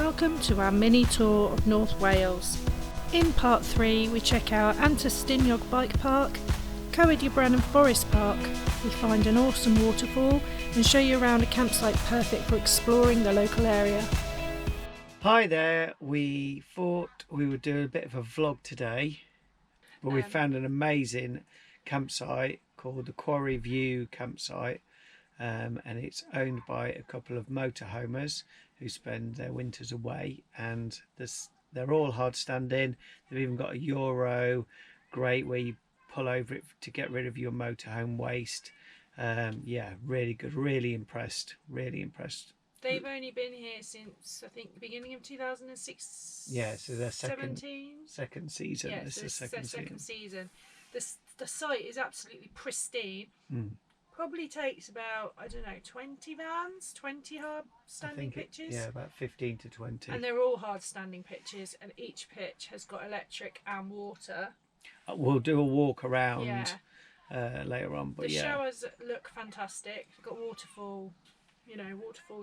Welcome to our mini tour of North Wales. In part 3 we check out Antur Stiniog Bike Park, Coed y Brenin Forest Park. We find an awesome waterfall and show you around a campsite perfect for exploring the local area. Hi there, we thought we would do a bit of a vlog today, but we found an amazing campsite called the Quarry View campsite, and it's owned by a couple of motorhomers who spend their winters away, and they're all hard standing. They've even got a Euro grate where you pull over it to get rid of your motorhome waste. Yeah, really good, really impressed. They've only been here since, I think, the beginning of 2006. Yeah, so their second 17? second season. Yeah, This so is the second season. The site is absolutely pristine. Probably takes about, I don't know, 20 vans, 20 hard standing pitches. Yeah, about 15 to 20. And they're all hard standing pitches, and each pitch has got electric and water. We'll do a walk around later on, but the showers look fantastic. We've got waterfall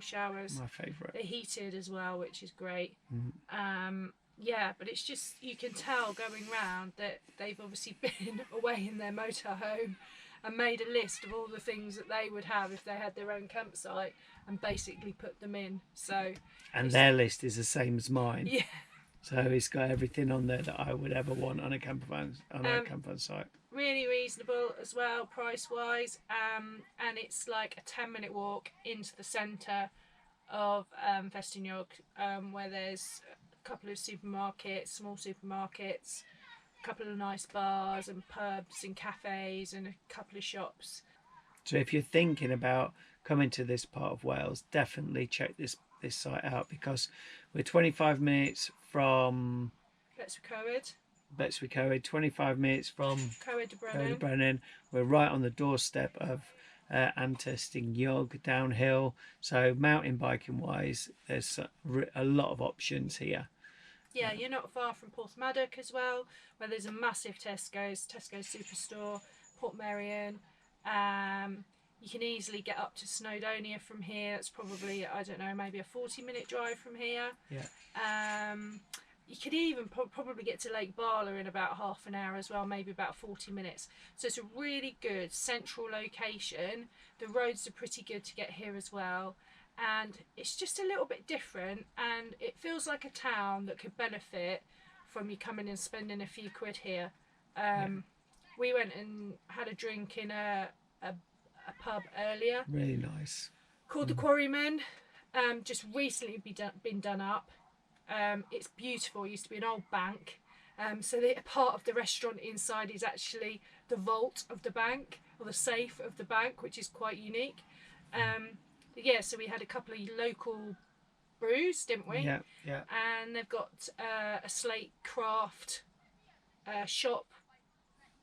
showers. My favourite. They're heated as well, which is great. Yeah, but it's just, you can tell going round that they've obviously been away in their motorhome and made a list of all the things that they would have if they had their own campsite and basically put them in. And their list is the same as mine. Yeah. So it's got everything on there that I would ever want on a camper van site. Really reasonable as well, price-wise. And it's like a 10-minute walk into the centre of Festiniog, where there's a couple of supermarkets, small supermarkets, a couple of nice bars and pubs and cafes and a couple of shops. So if you're thinking about coming to this part of Wales, definitely check this site out, because we're 25 minutes from Betws y Coed, 25 minutes from Coed y Brenin. We're right on the doorstep of Antur Stiniog downhill. So mountain biking wise, there's a lot of options here. Yeah, you're not far from Porthmadog as well, where there's a massive Tesco's Superstore, Portmeirion. You can easily get up to Snowdonia from here. It's probably, I don't know, maybe a 40-minute drive from here. Yeah. You could even probably get to Lake Barla in about half an hour as well, maybe about 40 minutes. So it's a really good central location. The roads are pretty good to get here as well. And it's just a little bit different, and it feels like a town that could benefit from you coming and spending a few quid here. We went and had a drink in a pub earlier. Really nice. Called the Quarrymen. Just recently been done up. It's beautiful. It used to be an old bank. So part of the restaurant inside is actually the vault of the bank, or the safe of the bank, which is quite unique. Yeah, so we had a couple of local brews, didn't we? Yeah. And they've got a slate craft shop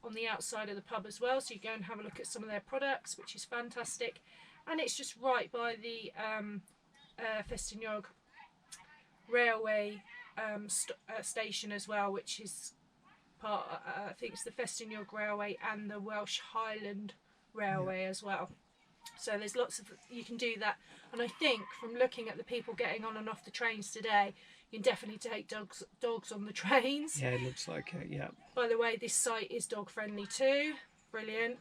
on the outside of the pub as well, so you go and have a look at some of their products, which is fantastic. And it's just right by the Festiniog railway station as well, which is part, I think it's the Festiniog Railway and the Welsh Highland Railway as well. So there's lots of, you can do that. And I think from looking at the people getting on and off the trains today, you can definitely take dogs on the trains. Yeah, it looks like it, yeah. By the way, this site is dog friendly too. Brilliant.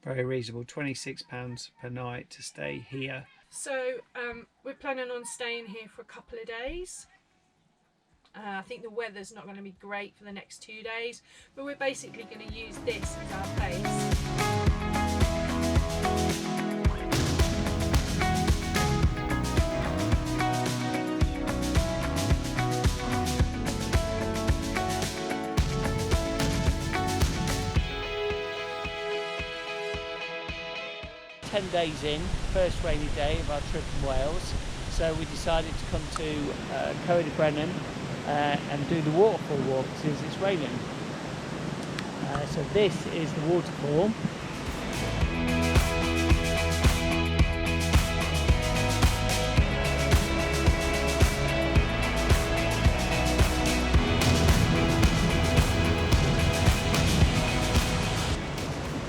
Very reasonable, £26 per night to stay here. So we're planning on staying here for a couple of days. I think the weather's not going to be great for the next 2 days, but we're basically going to use this as our base. 10 days in, first rainy day of our trip in Wales, so we decided to come to Coed y Brenin and do the waterfall walk since it's raining. So this is the waterfall.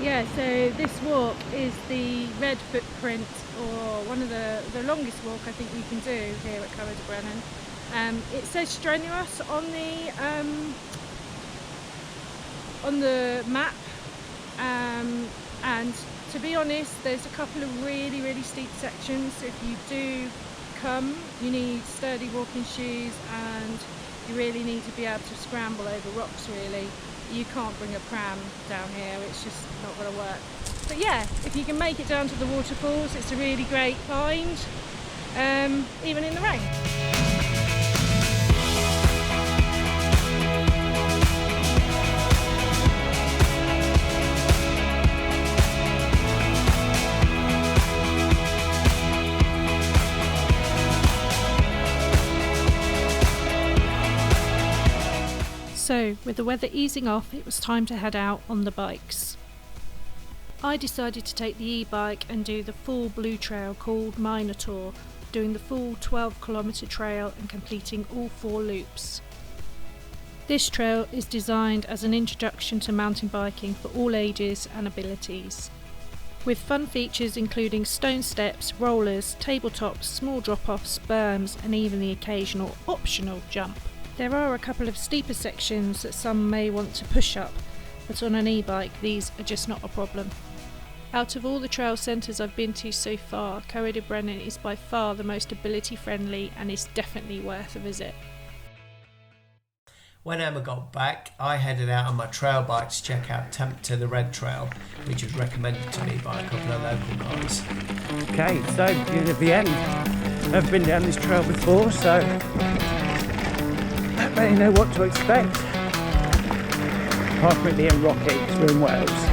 Yeah, so this walk is the red footprint or one of the longest walk I think you can do here at Coed y Brenin. It says strenuous on the map, and to be honest, there's a couple of really steep sections. So if you do come, you need sturdy walking shoes, and you really need to be able to scramble over rocks. Really, you can't bring a pram down here, it's just not going to work. But yeah, if you can make it down to the waterfalls, it's a really great find, even in the rain. So, with the weather easing off, it was time to head out on the bikes. I decided to take the e-bike and do the full blue trail called Minotaur, doing the full 12-kilometre trail and completing all 4 loops. This trail is designed as an introduction to mountain biking for all ages and abilities, with fun features including stone steps, rollers, tabletops, small drop-offs, berms, and even the occasional optional jump. There are a couple of steeper sections that some may want to push up, but on an e-bike these are just not a problem. Out of all the trail centres I've been to so far, Coed y Brenin is by far the most ability friendly and is definitely worth a visit. When Emma got back, I headed out on my trail bike to check out to the Red Trail, which was recommended to me by a couple of local guys. Okay, so near the end. I've been down this trail before, so I don't know what to expect. Apart from it being rocky, because we're in Wales.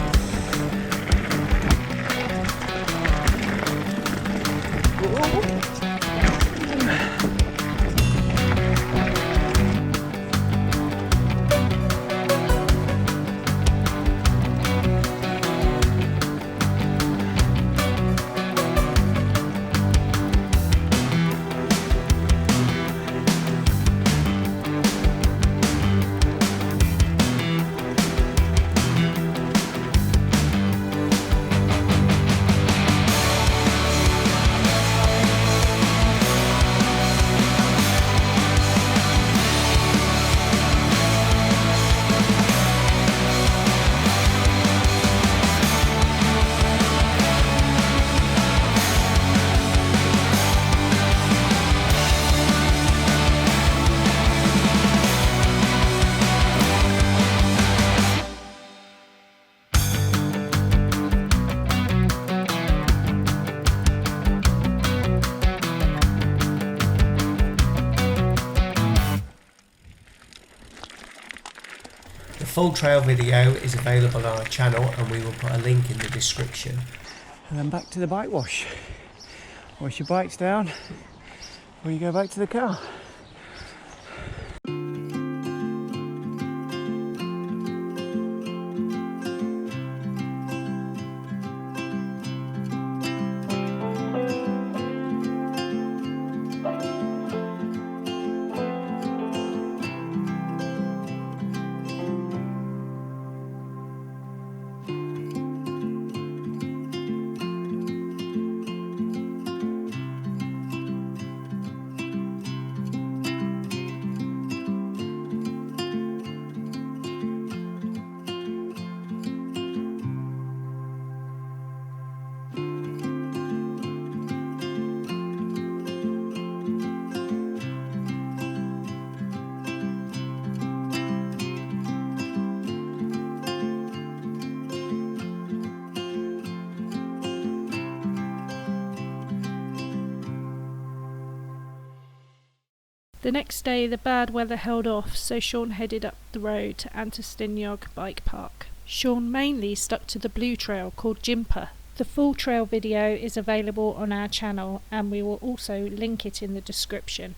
The full trail video is available on our channel and we will put a link in the description. And then back to the bike wash. Wash your bikes down before you go back to the car. The next day the bad weather held off, so Shaun headed up the road to Antur Stiniog Bike Park. Shaun mainly stuck to the blue trail called Jimper. The full trail video is available on our channel and we will also link it in the description.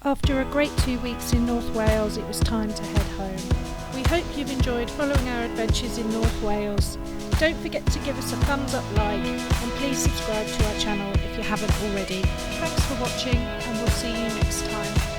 After a great 2 weeks in North Wales, it was time to head home. We hope you've enjoyed following our adventures in North Wales. Don't forget to give us a thumbs up, like, and please subscribe to our channel if you haven't already. Thanks for watching, and we'll see you next time.